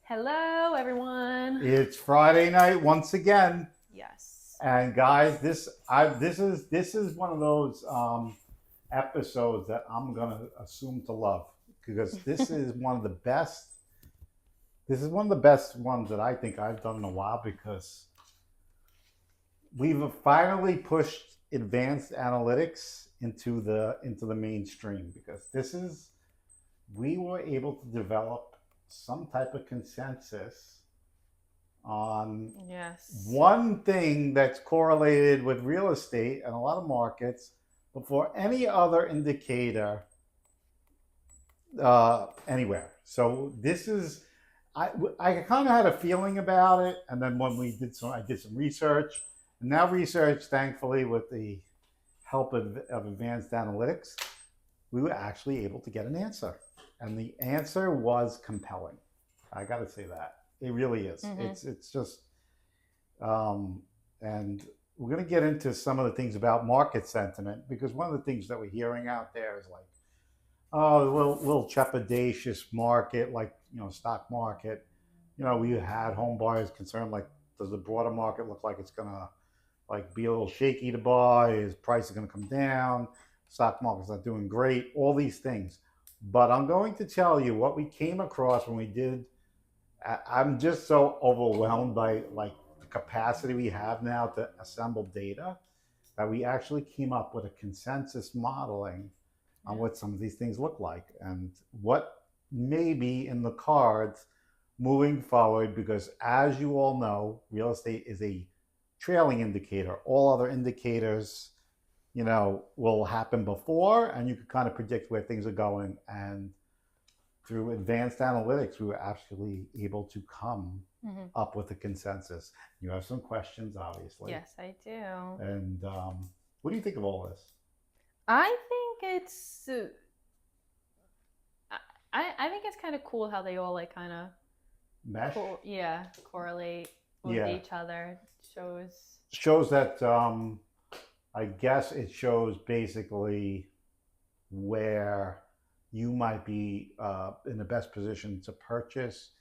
Hello, everyone. It's Friday night once again, Yes. and guys, this is one of those episodes that I'm gonna assume to love because this is one of the best. This is one of the best ones that I think I've done in a while because we've finally pushed advanced analytics into the mainstream because this is we were able to develop some type of consensus on Yes. one thing that's correlated with real estate and a lot of markets before any other indicator anywhere. So this is, I kind of had a feeling about it, and then when I did some research, and now research, thankfully, with the help of advanced analytics, we were actually able to get an answer, and the answer was compelling. I got to say that it really is. Mm-hmm. It's just um, and we're going to get into some of the things about market sentiment because one of the things that we're hearing out there is like, oh, little trepidatious market, like stock market. We had home buyers concerned, like, does the broader market look like it's gonna like be a little shaky to buy? Is prices going to come down? Stock market's not doing great. All these things, but I'm going to tell you what we came across when we did. I'm just so overwhelmed by like the capacity we have now to assemble data that we actually came up with a consensus modeling on Yeah. what some of these things look like and what may be in the cards moving forward. Because as you all know, real estate is a trailing indicator. All other indicators, will happen before, and you can kind of predict where things are going. And through advanced analytics, we were actually able to come Mm-hmm. up with a consensus. You have some questions, obviously. Yes, I do. And what do you think of all this? I think it's. I think it's kind of cool how they all like kind of Mesh? correlate with Yeah. each other. Shows. Shows that, I guess it shows basically where you might be in the best position to purchase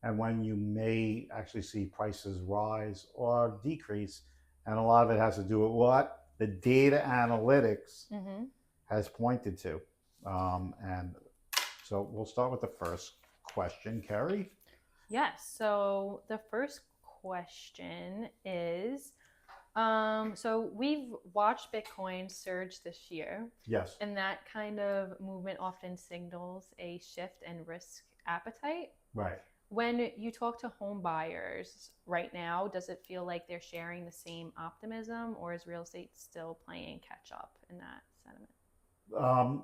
and when you may actually see prices rise or decrease. And a lot of it has to do with what the data analytics Mm-hmm. has pointed to. And so we'll start with the first question, Carrie. Yes. So the first question is, so we've watched Bitcoin surge this year, Yes. and that kind of movement often signals a shift in risk appetite. Right. When you talk to home buyers right now, does it feel like they're sharing the same optimism, or is real estate still playing catch up in that sentiment?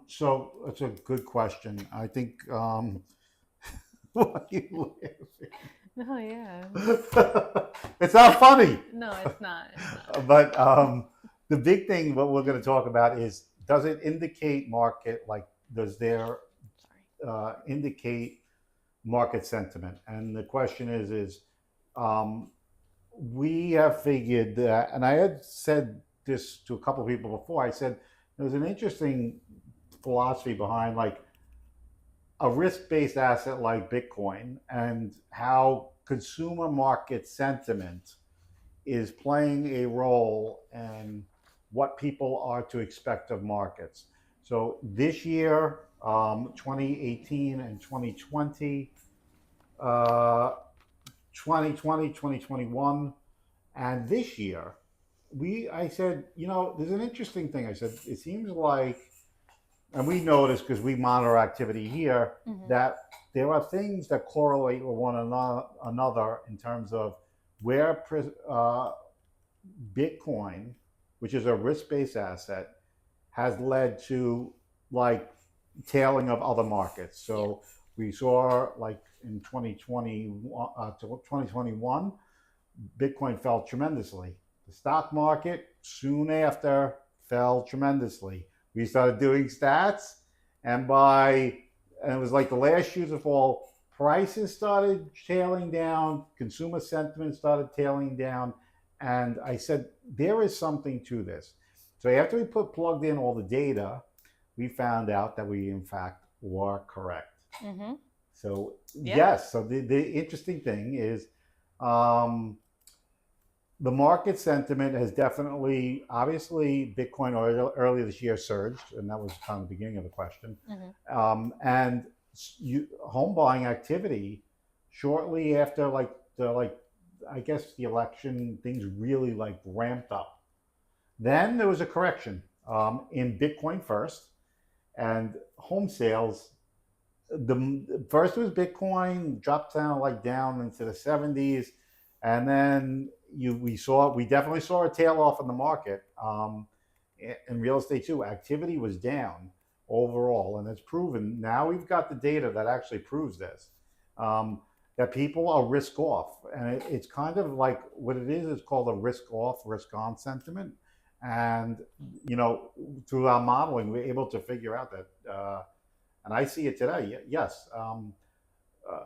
So it's a good question. I think why are you No, yeah. laughing? It's not funny. No, it's not. It's not. But the big thing, what we're going to talk about is, does it indicate market? Like, does there Sorry. indicate market sentiment? And the question is um, we have figured that, and I had said this to a couple of people before. I said there's an interesting philosophy behind like a risk-based asset like Bitcoin and how consumer market sentiment is playing a role in what people are to expect of markets. So this year, 2018 and 2020, uh, 2020, 2021, and this year, I said, there's an interesting thing. I said, it seems like, and we notice because we monitor activity here, Mm-hmm. that there are things that correlate with one another in terms of where Bitcoin, which is a risk-based asset, has led to like tailing of other markets. So Yes. we saw like in 2020 to 2021, Bitcoin fell tremendously. The stock market soon after fell tremendously. We started doing stats, and and it was like the last shoes to fall. Prices started tailing down, consumer sentiment started tailing down, and I said there is something to this. So after we plugged in all the data, we found out that we in fact were correct. Mm-hmm. So Yeah. yes, so the interesting thing is um, the market sentiment has definitely, obviously, Bitcoin earlier this year surged, and that was kind of the beginning of the question. Hmm. And home buying activity shortly after I guess the election, things really like ramped up. Then there was a correction in Bitcoin first, and home sales. The first was Bitcoin, dropped down into the 70s, and then we definitely saw a tail off in the market. In real estate too, activity was down overall, and it's proven. Now we've got the data that actually proves this. Um, that people are risk off, and it's kind of like what it is. It's called a risk off, risk on sentiment, and you know, through our modeling, we're able to figure out that. And I see it today. Yes, uh,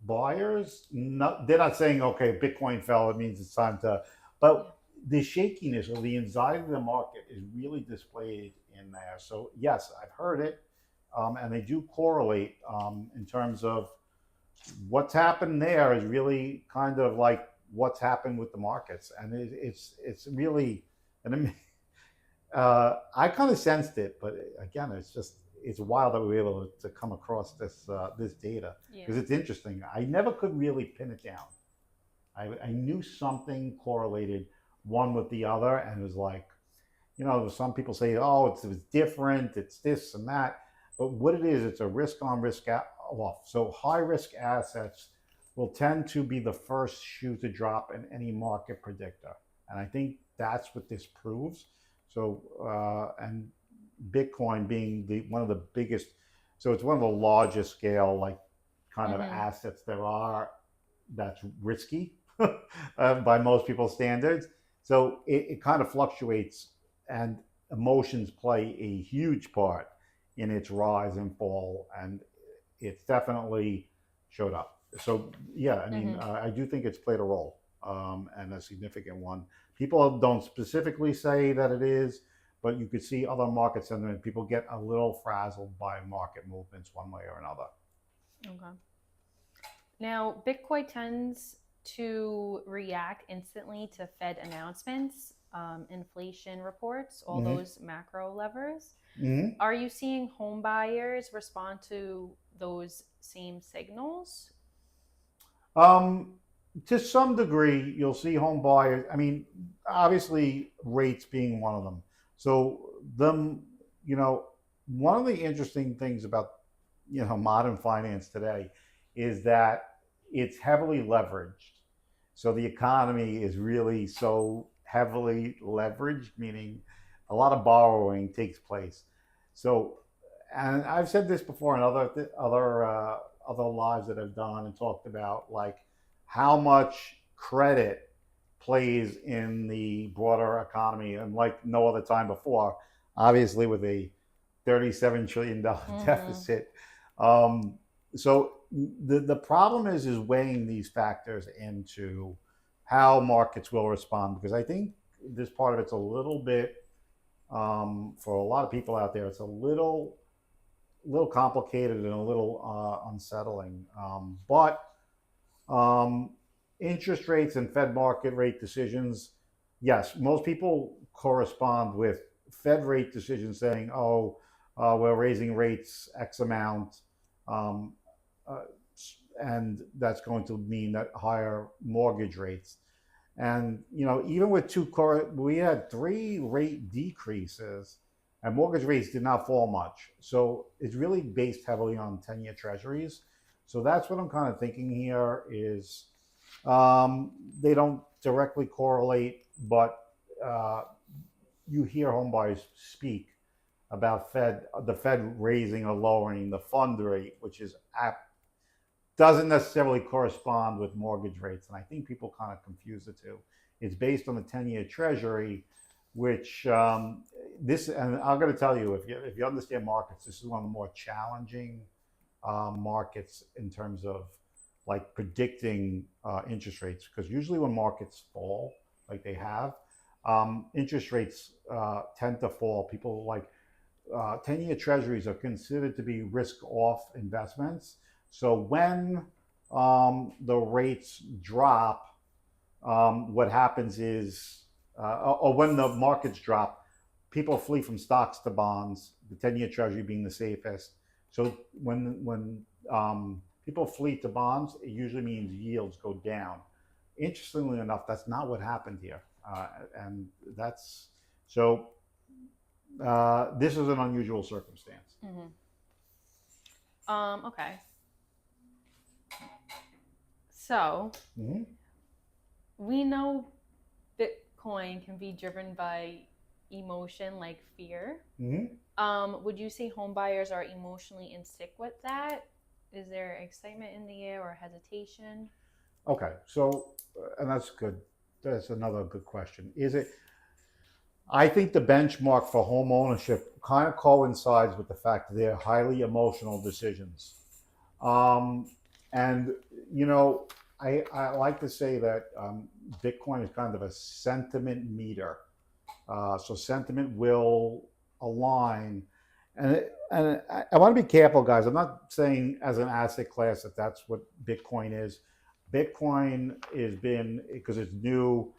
buyers, they're not saying, okay, Bitcoin fell, it means it's time to, Yeah. but the shakiness or the anxiety of the market is really displayed in there. So yes, I've heard it, and they do correlate in terms of what's happened there is really kind of like what's happened with the markets, and it's really, and I kind of sensed it, but again, it's wild that we were able to come across this data Yeah. because it's interesting. I never could really pin it down. I knew something correlated one with the other, and it was like, you know, some people say, oh, it's different, it's this and that, but what it is, it's a risk on, risk off. So high risk assets will tend to be the first shoe to drop in any market predictor, and I think that's what this proves. So and Bitcoin being the one of the biggest, so it's one of the largest scale like kind of Hmm. assets there are that's risky by most people's standards. So it kind of fluctuates, and emotions play a huge part in its rise and fall, and it's definitely showed up. So yeah, I mean, Hmm. I do think it's played a role, and a significant one. People don't specifically say that it is, but you could see other market sentiment. People get a little frazzled by market movements one way or another. Okay. Now, Bitcoin tends to react instantly to Fed announcements, inflation reports, all Mm-hmm. those macro levers. Mm-hmm. Are you seeing home buyers respond to those same signals? Um, to some degree, you'll see home buyers. I mean, obviously, rates being one of them. So them, you know, one of the interesting things about modern finance today is that it's heavily leveraged. So the economy is really so heavily leveraged, meaning a lot of borrowing takes place. So, and I've said this before in other lives that I've done and talked about, like how much credit plays in the broader economy, and like no other time before. Obviously, with a $37 trillion Mm-hmm. deficit. Um, so the problem is weighing these factors into how markets will respond, because I think this part of it's a little bit for a lot of people out there. It's a little complicated and a little unsettling. But um, interest rates and Fed market rate decisions, yes, most people correspond with Fed rate decisions saying, oh, we're raising rates X amount. Um, uh, and that's going to mean that higher mortgage rates. And even with we had three rate decreases, and mortgage rates did not fall much. So it's really based heavily on 10-year treasuries. So that's what I'm kind of thinking here is they don't directly correlate, but uh, you hear homebuyers speak about the Fed raising or lowering the fund rate, which is doesn't necessarily correspond with mortgage rates. And I think people kind of confuse the two. It's based on the 10-year treasury, which and I'm going to tell you, if you understand markets, this is one of the more challenging markets in terms of like predicting interest rates, because usually when markets fall, like they have, interest rates tend to fall. People like 10-year treasuries are considered to be risk off investments. So when the rates drop, what happens is, or when the markets drop, people flee from stocks to bonds. The 10-year Treasury being the safest. So when people flee to bonds, it usually means yields go down. Interestingly enough, that's not what happened here, and that's so. This is an unusual circumstance. Mm-hmm. Okay. So Mm-hmm. we know Bitcoin can be driven by emotion like fear. Mm-hmm. Would you say home buyers are emotionally in sync with that? Is there excitement in the air or hesitation? Okay, so and that's good. That's another good question. Is it? I think the benchmark for home ownership kind of coincides with the fact that they're highly emotional decisions. Um, and you know, I like to say that Bitcoin is kind of a sentiment meter. So sentiment will align, and I want to be careful, guys. I'm not saying as an asset class that that's what Bitcoin is. Bitcoin has been, because it's new,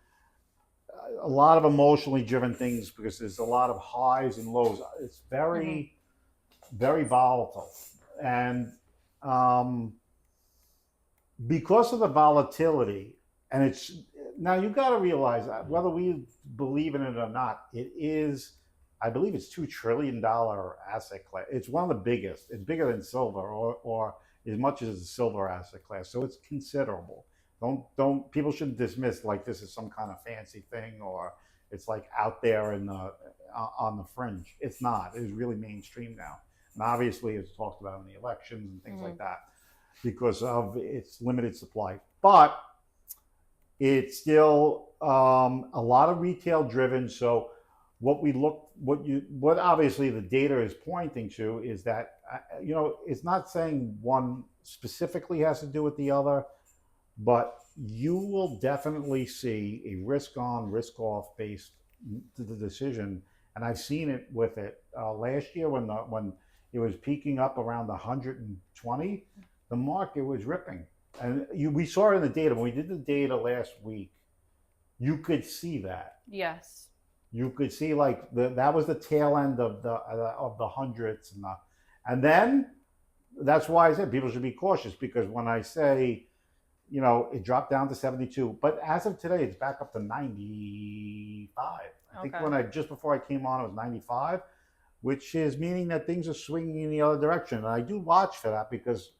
a lot of emotionally driven things, because there's a lot of highs and lows. It's Mm-hmm. very volatile, and um, because of the volatility, and it's now you got to realize that whether we believe in it or not, it is, I believe it's $2 trillion asset class. It's one of the biggest. It's bigger than silver, or as much as a silver asset class. So it's considerable. Don't people shouldn't dismiss like this is some kind of fancy thing, or it's like out there in the on the fringe. It's not. It is really mainstream now, and obviously it's talked about in the elections and things Mm-hmm. like that because of its limited supply. But it's still a lot of retail driven. So what obviously the data is pointing to is that it's not saying one specifically has to do with the other, but you will definitely see a risk on, risk off based to the decision. And I've seen it with it last year when it was peaking up around 120, the market was ripping, and we saw it in the data when we did the data last week. You could see that. Yes. You could see like that was the tail end of the hundreds, and then that's why I said people should be cautious, because when I say it dropped down to 72, but as of today, it's back up to 95. I think Okay. when just before I came on, it was 95, which is meaning that things are swinging in the other direction. And I do watch for that because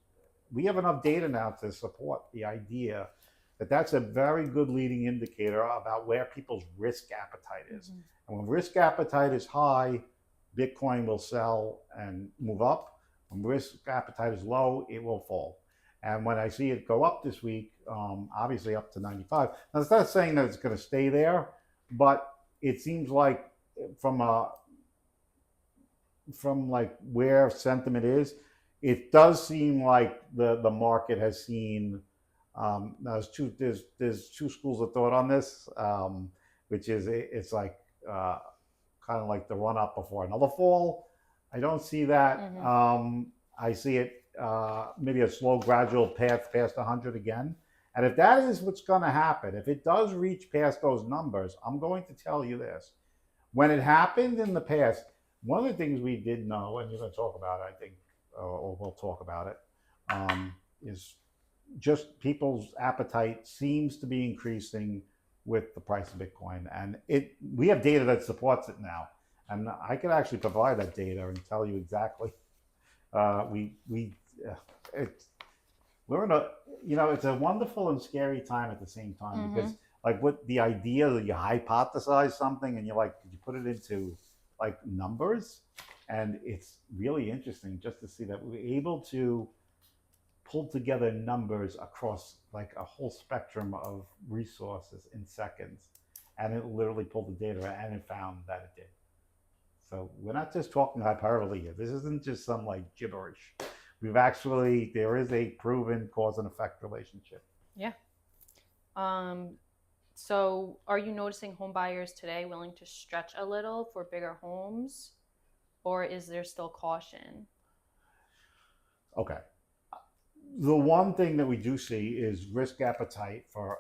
we have enough data now to support the idea that that's a very good leading indicator about where people's risk appetite is. Mm-hmm. And when risk appetite is high, Bitcoin will sell and move up. When risk appetite is low, it will fall. And when I see it go up this week, obviously up to 95. Now, it's not saying that it's going to stay there, but it seems like from like where sentiment is, it does seem like the market has seen. Now there's two schools of thought on this, which is it's like kind of like the run up before another fall. I don't see that. Mm-hmm. I see it maybe a slow, gradual path past 100 again. And if that is what's going to happen, if it does reach past those numbers, I'm going to tell you this. When it happened in the past, one of the things we did know, and you're going to talk about it, I think, or we'll talk about it, is just people's appetite seems to be increasing with the price of Bitcoin, and we have data that supports it now, and I can actually provide that data and tell you exactly. We it's we're in a it's a wonderful and scary time at the same time, Mm-hmm. because like what the idea that you hypothesize something and you're like, did you put it into like numbers, and it's really interesting just to see that we're able to pull together numbers across like a whole spectrum of resources in seconds, and it literally pulled the data and it found that it did. So we're not just talking hyperbole here. This isn't just some like gibberish. There is a proven cause and effect relationship. Yeah. So are you noticing home buyers today willing to stretch a little for bigger homes, or is there still caution? Okay. The one thing that we do see is risk appetite for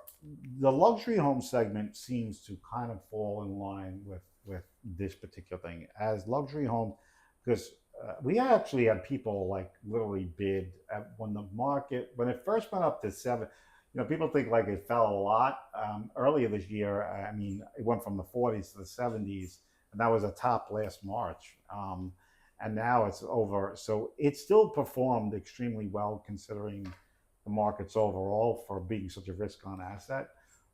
the luxury home segment seems to kind of fall in line with this particular thing as luxury home because we actually had people like literally bid at when the market when it first went up to seven. You know, people think like it fell a lot earlier this year. I mean, it went from the 40s to the 70s, and that was a top last March. And now it's over. So it still performed extremely well considering the markets overall for being such a risk on asset.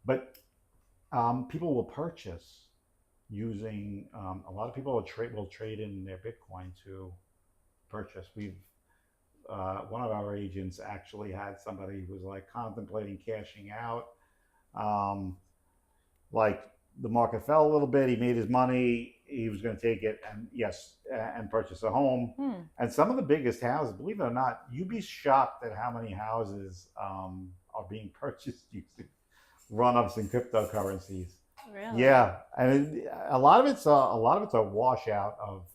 But people will purchase using a lot of people will trade in their Bitcoin to purchase. We've one of our agents actually had somebody who was like contemplating cashing out. Um, like the market fell a little bit, he made his money, he was going to take it and yes, and purchase a home. And some of the biggest houses, believe it or not, you'd be shocked at how many houses are being purchased using run-ups in cryptocurrencies. Really? Yeah, and a lot of it's a washout of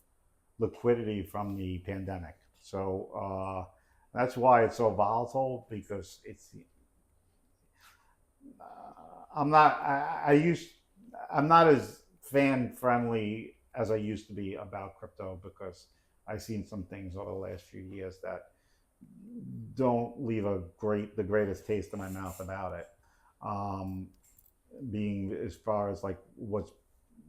liquidity from the pandemic. So that's why it's so volatile because it's I'm not. I used. I'm not as fan friendly as I used to be about crypto because I've seen some things over the last few years that don't leave the greatest taste in my mouth about it. Um, Being as far as like what's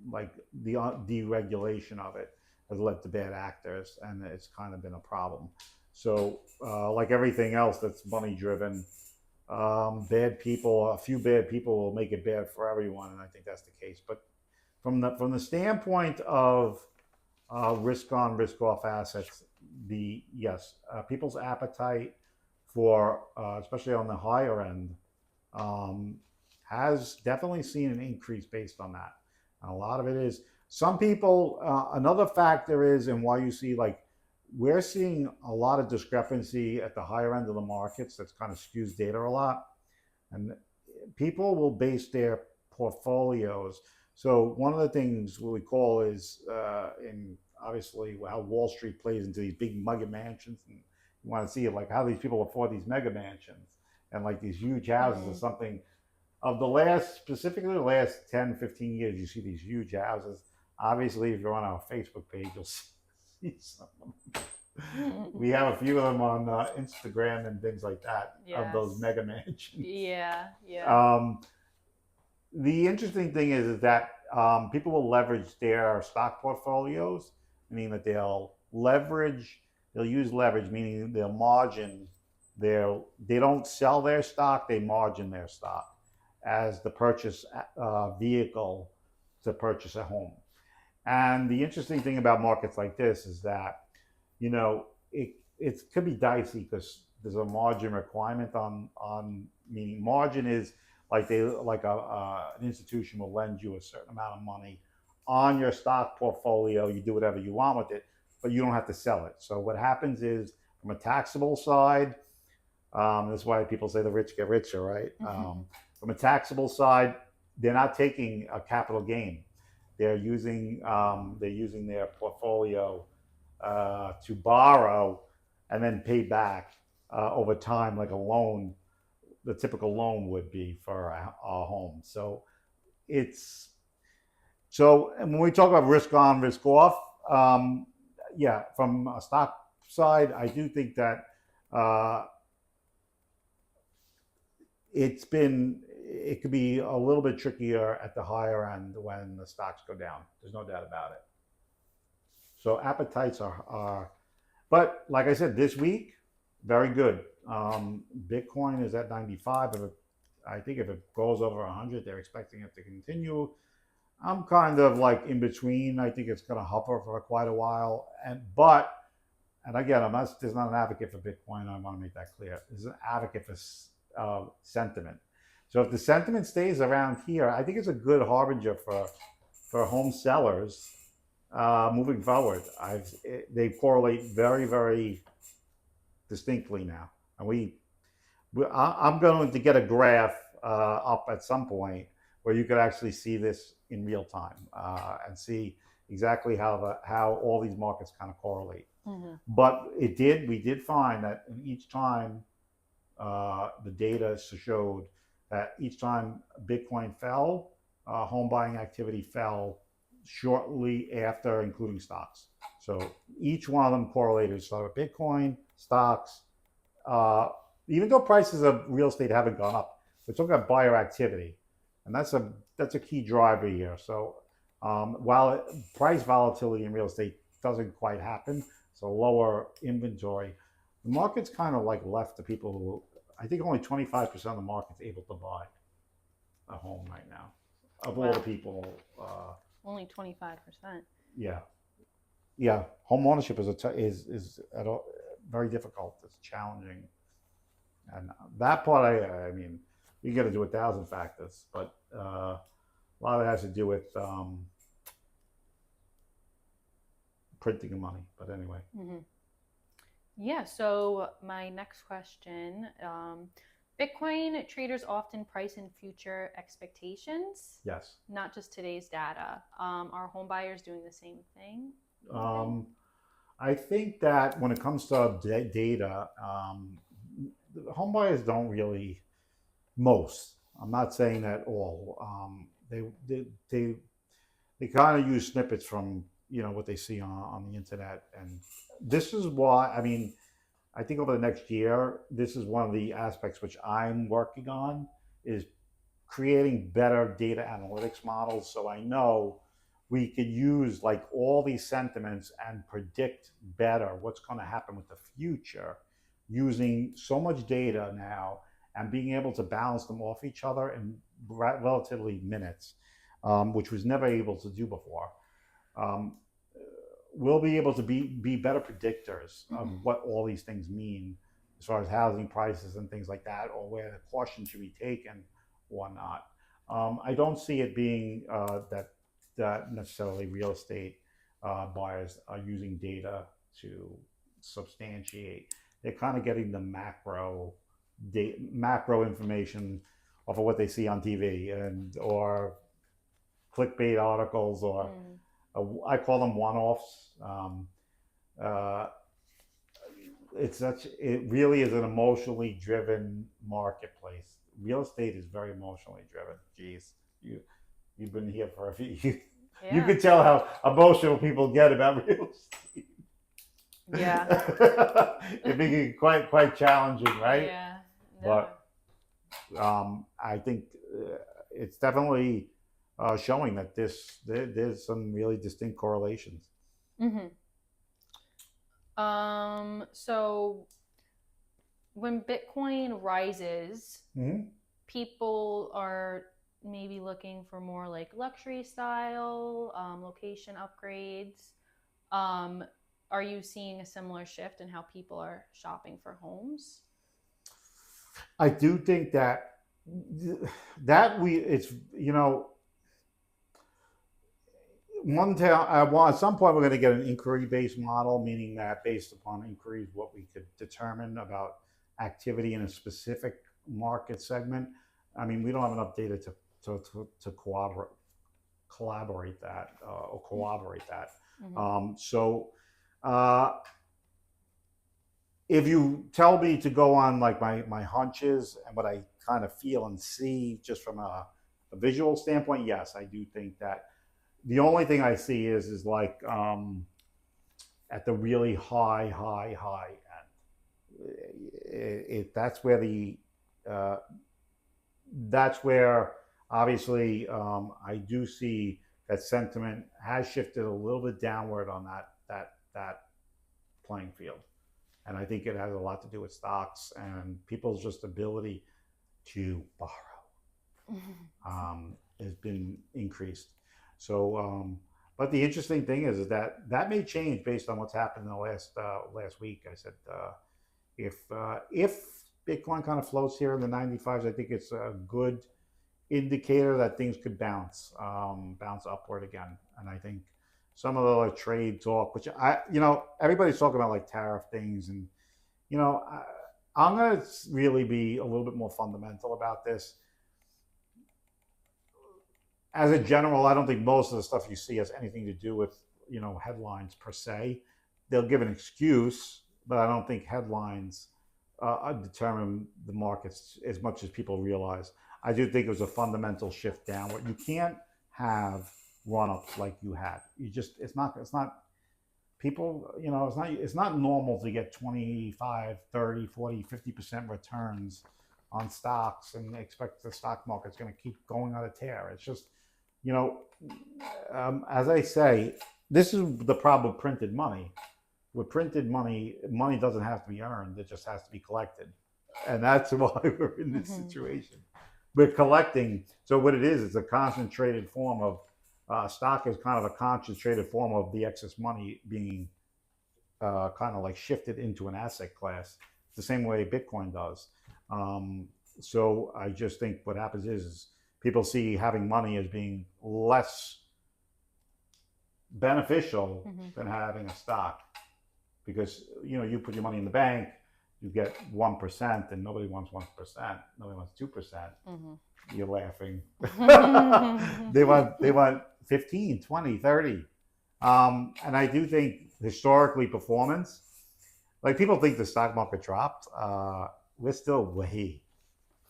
like the deregulation of it has led to bad actors, and it's kind of been a problem. So, like everything else that's money driven, bad people, a few bad people will make it bad for everyone, and I think that's the case. But from the standpoint of risk on, risk off assets, the yes, people's appetite for, especially on the higher end, um, has definitely seen an increase based on that. And a lot of it is some people. Another factor is, and why you see like we're seeing a lot of discrepancy at the higher end of the markets. That's kind of skews data a lot, and people will base their portfolios. So one of the things what we call is in obviously how Wall Street plays into these big mega mansions, and you want to see like how these people afford these mega mansions and like these huge houses or something. Of the last, specifically the last 10, 15 years, you see these huge houses. Obviously, if you're on our Facebook page, you'll see some of them. We have a few of them on Instagram and things like that of those Yes. mega mansions. Yeah, yeah. The interesting thing is that people will leverage their stock portfolios, meaning that they'll use leverage, meaning they'll margin they don't sell their stock, they margin their stock as the purchase vehicle to purchase a home. And the interesting thing about markets like this is that, you know, it could be dicey because there's a margin requirement on meaning margin is like an institution will lend you a certain amount of money on your stock portfolio. You do whatever you want with it, but you don't have to sell it. So what happens is from a taxable side, that's why people say the rich get richer, right? From a taxable side, they're not taking a capital gain. They're using their portfolio to borrow and then pay back over time, like a loan, the typical loan would be for a home. So it's and when we talk about risk on, risk off, yeah, from a stock side, I do think that it could be a little bit trickier at the higher end when the stocks go down. There's no doubt about it. So appetites are but like I said, this week, very good. Bitcoin is at 95. I think if it goes over 100, they're expecting it to continue. I'm kind of like in between. I think it's going to hover for quite a while. And again, there's not an advocate for Bitcoin. I want to make that clear. There's an advocate for sentiment. So if the sentiment stays around here, I think it's a good harbinger for home sellers moving forward. They correlate very, very distinctly now, and I'm going to get a graph up at some point where you could actually see this in real time and see exactly how all these markets kind of correlate. But we did find that in each time the data showed that each time Bitcoin fell, home buying activity fell shortly after, including stocks. So each one of them correlated. So Bitcoin, stocks, uh, even though prices of real estate haven't gone up, we're talking about buyer activity, and that's a key driver here. So while price volatility in real estate doesn't quite happen, so lower inventory, the market's kind of like left to people who, I think only 25% of the market's able to buy a home right now of all the Wow, people. only 25%. Yeah, yeah. Home ownership is very difficult. It's challenging, and that part, I mean, you got to do 1,000 factors, but a lot of it has to do with printing of money. But anyway, Mm-hmm. Yeah, so my next question, Bitcoin traders often price in future expectations, yes. not just today's data. Are home buyers doing the same thing, you think? Um, I think that when it comes to data, home buyers don't really, most. I'm not saying that all. They kind of use snippets from what they see on the internet, and this is why, I mean, I think over the next year, this is one of the aspects which I'm working on, is creating better data analytics models, so I know we could use like all these sentiments and predict better what's going to happen with the future using so much data now and being able to balance them off each other in relatively minutes, which was never able to do before. Um, we'll be able to be better predictors of what all these things mean as far as housing prices and things like that, or where the caution should be taken or not. I don't see it being that necessarily real estate buyers are using data to substantiate. They're kind of getting the macro information off of what they see on TV and or clickbait articles, or Mm. I call them one-offs. Uh, it really is an emotionally driven marketplace. Real estate is very emotionally driven. Jeez, you've been here for a few. You Yeah, can tell how emotional people get about real estate. yeah, It being quite challenging, right? yeah. No. But I think it's definitely showing that there's some really distinct correlations. Mm-hmm. So when Bitcoin rises, Mm-hmm. people are maybe looking for more like luxury style, location upgrades. Um, are you seeing a similar shift in how people are shopping for homes? I do think that we it's one tell I want at some point we're going to get an inquiry based model, meaning that based upon inquiries, what we could determine about activity in a specific market segment. I mean, we don't have enough data to collaborate that or corroborate that. Mm-hmm. So uh, if you tell me to go on like my hunches and what I kind of feel and see just from a visual standpoint, yes, I do think that the only thing I see is like at the really high end. That's where uh, that's where obviously I do see that sentiment has shifted a little bit downward on that playing field, and I think it has a lot to do with stocks and people's just ability to borrow has been increased. So, but the interesting thing is that may change based on what's happened in the last week. I said if Bitcoin kind of floats here in the 95s, I think it's a good indicator that things could bounce upward again. And I think some of the like, trade talk, which everybody's talking about like tariff things, and I'm gonna really be a little bit more fundamental about this. As a general, I don't think most of the stuff you see has anything to do with headlines per se. They'll give an excuse, but I don't think headlines determine the markets as much as people realize. I do think it was a fundamental shift downward. You can't have run-ups like you had. You just it's not people, it's not normal to get 25, 30, 40, 50% returns on stocks and expect the stock market's going to keep going on a tear. It's just, you know, as I say, this is the problem with printed money. With printed money, money doesn't have to be earned; it just has to be collected, and that's why we're in this Mm-hmm. situation. We're collecting. So what it is, it's a concentrated form of stock is kind of a concentrated form of the excess money being kind of like shifted into an asset class, the same way Bitcoin does. So I just think what happens is people see having money as being less beneficial Mm-hmm. than having a stock because you put your money in the bank, you get 1%, and nobody wants 1%. Nobody wants 2%. Mm-hmm. You're laughing. Mm-hmm. they want 15, 20, 30. And I do think historically performance, like people think the stock market dropped. We're still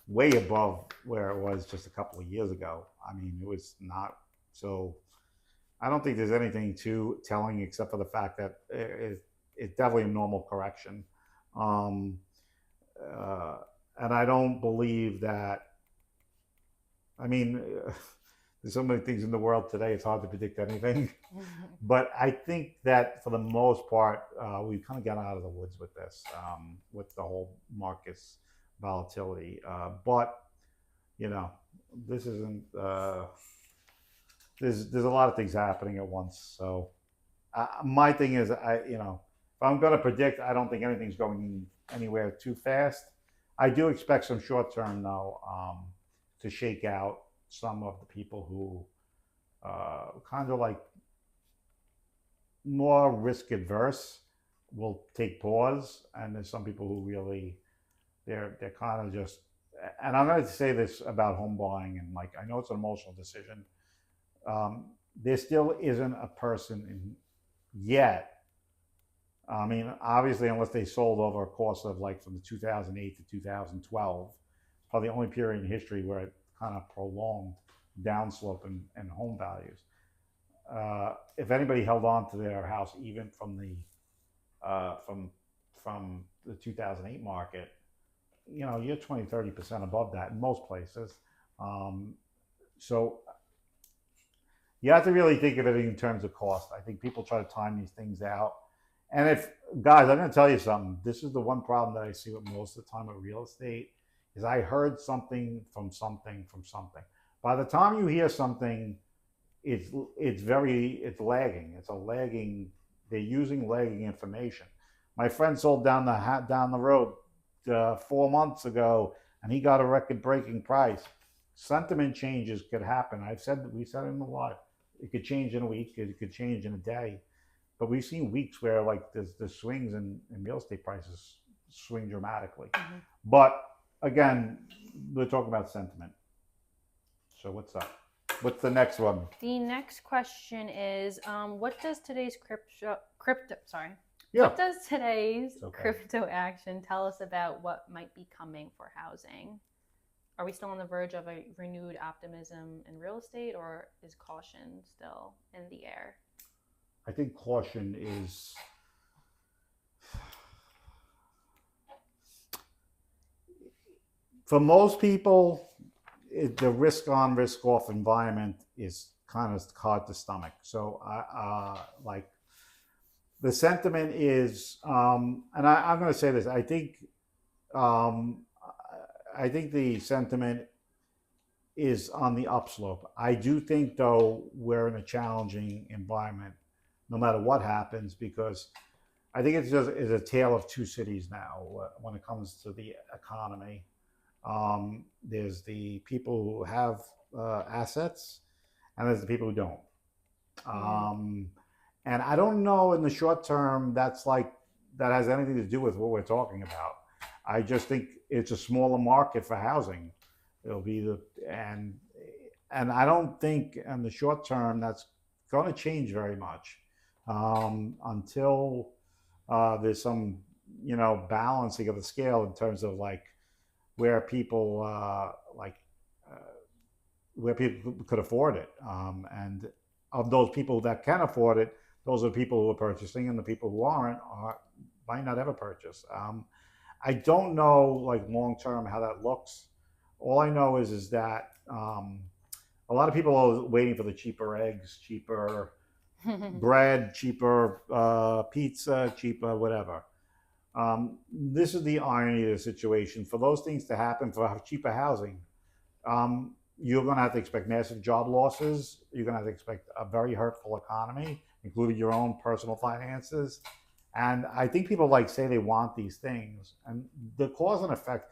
way above where it was just a couple of years ago. I mean, it was not so. I don't think there's anything too telling except for the fact that it's definitely a normal correction. Um, uh, and I don't believe that. I mean, there's so many things in the world today; it's hard to predict anything. But I think that for the most part, we kind of got out of the woods with this, with the whole market's volatility. But you know, this isn't. There's a lot of things happening at once. So my thing is, if I'm going to predict, I don't think anything's going anywhere too fast. I do expect some short term though to shake out some of the people who kind of like more risk adverse will take pause, and there's some people who really they're kind of just. And I'm going to say this about home buying, and like I know it's an emotional decision. Um, there still isn't a person in yet. I mean, obviously, unless they sold over a course of like from the 2008 to 2012, it's probably the only period in history where it kind of prolonged downslope in home values. If anybody held on to their house even from the uh, from from the 2008 market, you're 20, 30% above that in most places. Um, so you have to really think of it in terms of cost. I think people try to time these things out. And if guys, I'm going to tell you something. This is the one problem that I see with most of the time with real estate is I heard something from something from something. By the time you hear something, it's it's lagging. It's a lagging. They're using lagging information. My friend sold down the road 4 months ago, and he got a record breaking price. Sentiment changes could happen. We said it in the live. It could change in a week. It could change in a day. But we've seen weeks where like the swings in real estate prices swing dramatically. Mm-hmm. But again, we're talking about sentiment. So what's up? What's the next one? The next question is, what does today's crypto sorry, Yeah. what does today's Okay. crypto action tell us about what might be coming for housing? Are we still on the verge of a renewed optimism in real estate, or is caution still in the air? I think caution is for most people. The risk on, risk off environment is kind of hard to stomach. So like the sentiment is, and I'm going to say this. Um, I think the sentiment is on the upslope. I do think, though, we're in a challenging environment, no matter what happens, because I think it's a tale of two cities now when it comes to the economy. There's the people who have assets, and there's the people who don't. Mm-hmm. And I don't know in the short term that has anything to do with what we're talking about. I just think it's a smaller market for housing. It'll be and I don't think in the short term that's going to change very much until there's some balancing of the scale in terms of like where people uh, where people could afford it. And of those people that can afford it, those are the people who are purchasing, and the people who aren't might not ever purchase. I don't know like long term how that looks. All I know is that a lot of people are waiting for the cheaper eggs, cheaper bread, cheaper pizza, cheaper whatever. This is the irony of the situation. For those things to happen, for cheaper housing, you're going to have to expect massive job losses. You're going to have to expect a very hurtful economy, including your own personal finances. And I think people like say they want these things, and the cause and effect.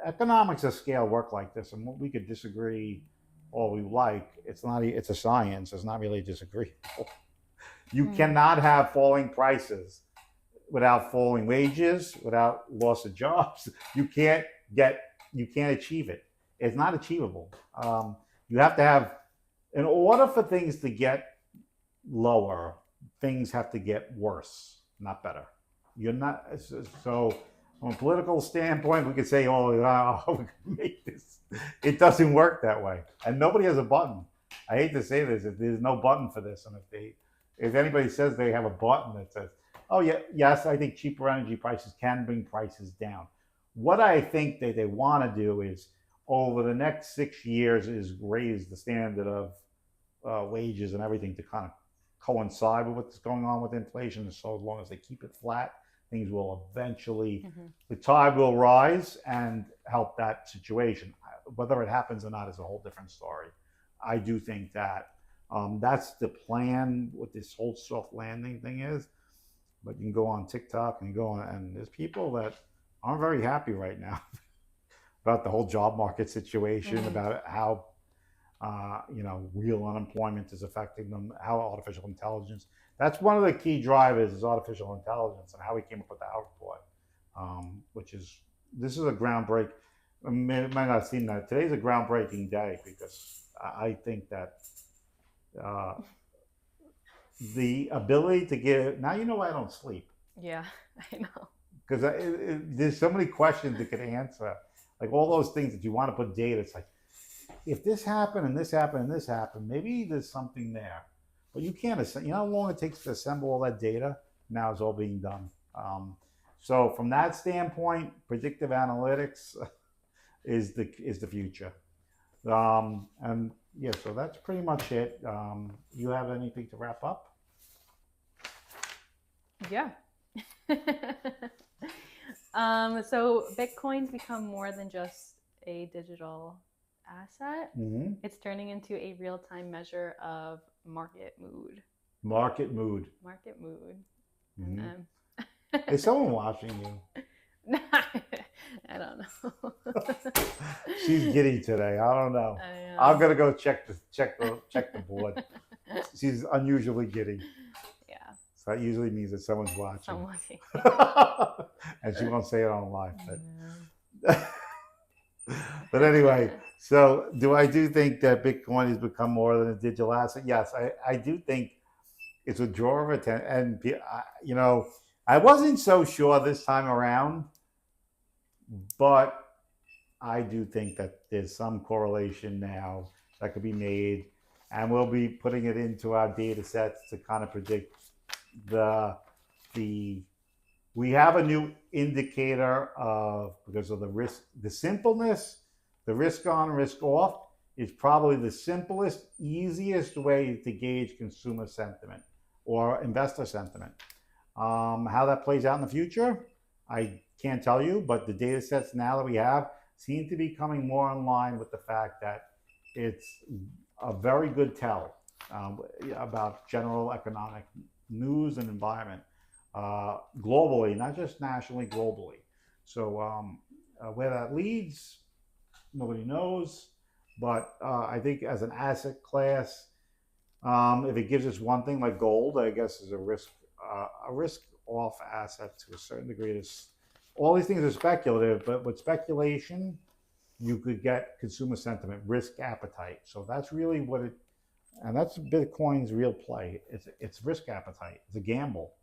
Economics of scale work like this, and we could disagree all we like. It's not. It's a science. It's not really disagreeable. You Hmm. cannot have falling prices without falling wages, without loss of jobs. You can't get. You can't achieve it. It's not achievable. You have to have, in order for things to get lower, things have to get worse, not better. You're not so. From a political standpoint, we could say, "Oh, we can make this." It doesn't work that way, and nobody has a button. I hate to say this, there's no button for this, and if anybody says they have a button that says, "Oh yeah, yes, I think cheaper energy prices can bring prices down," what I think that they want to do is over the next 6 years is raise the standard of wages and everything to kind of coincide with what's going on with inflation. So as long as they keep it flat, things will eventually, Hmm. the tide will rise and help that situation. Whether it happens or not is a whole different story. I do think that that's the plan. What this whole soft landing thing is, but you can go on TikTok and you go on, and there's people that aren't very happy right now about the whole job market situation, Hmm. about how real unemployment is affecting them, how artificial intelligence. That's one of the key drivers is artificial intelligence and how we came up with the output, which is this is a groundbreak. I might not have seen that. Today's a groundbreaking day because I think that uh, the ability to give now you know why I don't sleep Yeah, I know. because there's so many questions it could answer, like all those things that you want to put data. It's like if this happened and this happened and this happened, maybe there's something there. But you can't, you know how long it takes to assemble all that data? Now it's all being done. So from that standpoint, predictive analytics is the future. And yeah, so that's pretty much it. You have anything to wrap up? Yeah. So Bitcoin's become more than just a digital asset. Mm-hmm. It's turning into a real-time measure of market mood. Market mood. Market mood. And Mm-hmm. Is someone watching you? I don't know. She's giddy today. I don't know. I I'm know. gonna go check the board. She's unusually giddy. Yeah, So that usually means that someone's watching. someone. And she won't say it on live. Yeah. But anyway, so I do think that Bitcoin has become more than a digital asset? Yes, I do think it's a draw of attention. And, I wasn't so sure this time around, but I do think that there's some correlation now that could be made. And we'll be putting it into our data sets to kind of predict the the we have a new indicator of because of the risk, the simpleness, the risk on, risk off is probably the simplest, easiest way to gauge consumer sentiment or investor sentiment. How that plays out in the future, I can't tell you, but the data sets now that we have seem to be coming more in line with the fact that it's a very good tell about general economic news and environment globally, not just nationally, globally. So where that leads, nobody knows. But I think as an asset class, if it gives us one thing like gold, I guess is a risk off asset to a certain degree. It's, all these things are speculative, but with speculation, you could get consumer sentiment, risk appetite. So that's really what it, and that's Bitcoin's real play. It's risk appetite. It's a gamble.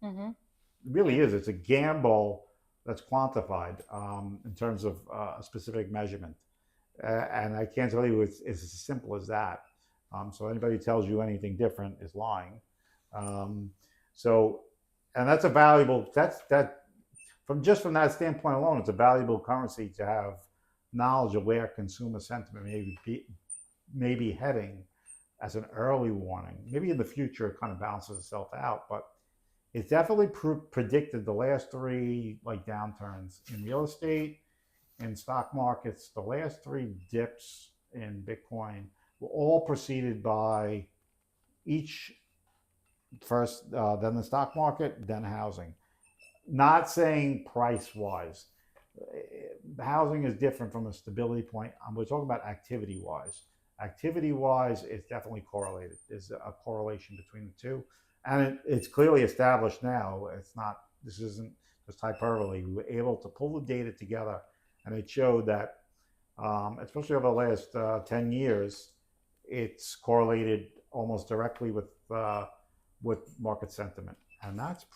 Mm-hmm. It really is. It's a gamble that's quantified in terms of a specific measurement. And I can't tell you it's as simple as that. So anybody who tells you anything different is lying. Um, so, and that's a valuable, that from that standpoint alone, it's a valuable currency to have knowledge of where consumer sentiment may be heading as an early warning. Maybe in the future it kind of balances itself out, but it's definitely predicted the last three like downturns in real estate, in stock markets. The last three dips in Bitcoin were all preceded by each first, then the stock market, then housing. Not saying price wise. Housing is different from a stability point. We're talking about activity wise. Activity wise, it's definitely correlated. There's a correlation between the two. And it's clearly established now. This isn't just hyperbole. We were able to pull the data together, and it showed that, especially over the last 10 years, it's correlated almost directly with market sentiment. And that's,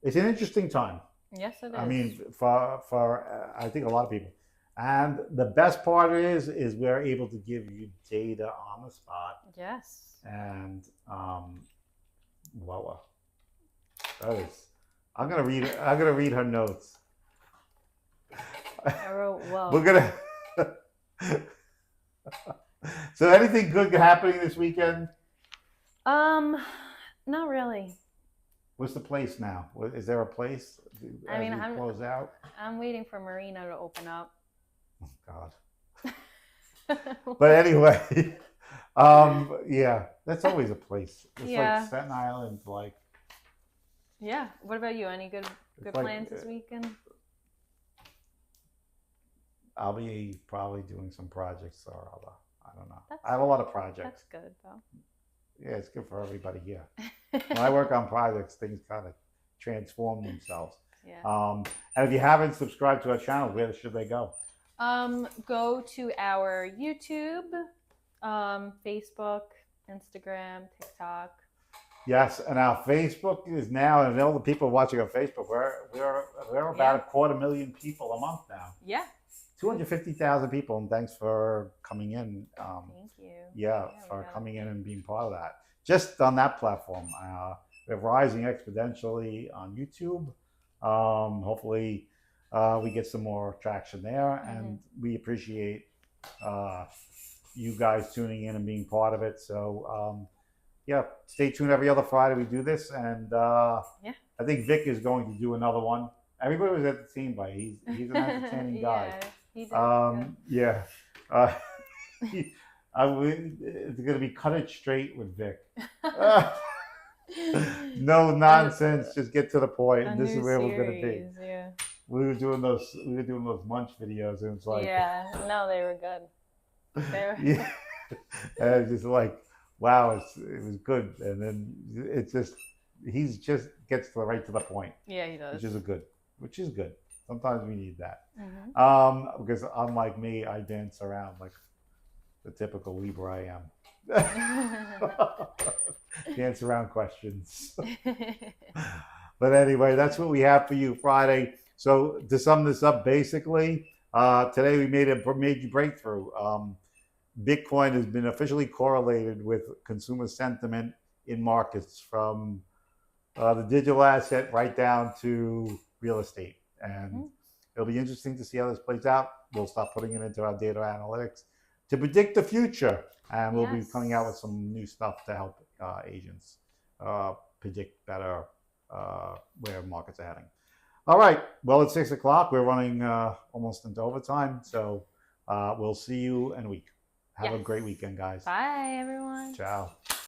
it's an interesting time. Yes, it is. I mean, for I think a lot of people. And the best part is we're able to give you data on the spot. Yes. And Loa, that is. I'm gonna read her notes. I wrote well. We're gonna. So, anything good happening this weekend? Not really. What's the place now? Is there a place? I mean, close out. I'm waiting for Marina to open up. Oh God. But anyway, yeah, that's always a place. It's like Staten Island, like. Yeah. What about you? Any good plans this weekend? I'll be probably doing some projects or other. I don't know. I have a lot of projects. That's good though. Yeah, it's good for everybody here. When I work on projects, things kind of transform themselves. Yeah. And if you haven't subscribed to our channel, where should they go? Go to our YouTube, Facebook, Instagram, TikTok. Yes, and our Facebook is now, and all the people watching on Facebook, we're about 250,000 people a month now. Yeah. 250,000 people, and thanks for coming in. Thank you. Yeah, for coming in and being part of that. Just on that platform, we're rising exponentially on YouTube. Hopefully, we get some more traction there, and we appreciate you guys tuning in and being part of it. So, yeah, stay tuned every other Friday. We do this, and I think Vic is going to do another one. Everybody was entertained by it. He's an entertaining guy. Yeah, he does. Yeah. It's going to be cut it straight with Vic. No nonsense. Just get to the point. This is where we're going to be. Yeah. We were doing those munch videos, and it's like, no, they were good. Yeah, and it's just like, wow, it was good, and then it's just gets right to the point. Yeah, he does. Which is good. Sometimes we need that. Because unlike me, I dance around like the typical Libra I am. Dance around questions. But anyway, that's what we have for you Friday. So to sum this up, basically, today we made a major breakthrough. Bitcoin has been officially correlated with consumer sentiment in markets, from the digital asset right down to real estate. And it'll be interesting to see how this plays out. We'll start putting it into our data analytics to predict the future. And we'll be coming out with some new stuff to help agents predict better where markets are heading. All right. Well, it's 6 o'clock. We're running almost into overtime. So we'll see you in a week. Have a great weekend, guys. Bye, everyone. Ciao.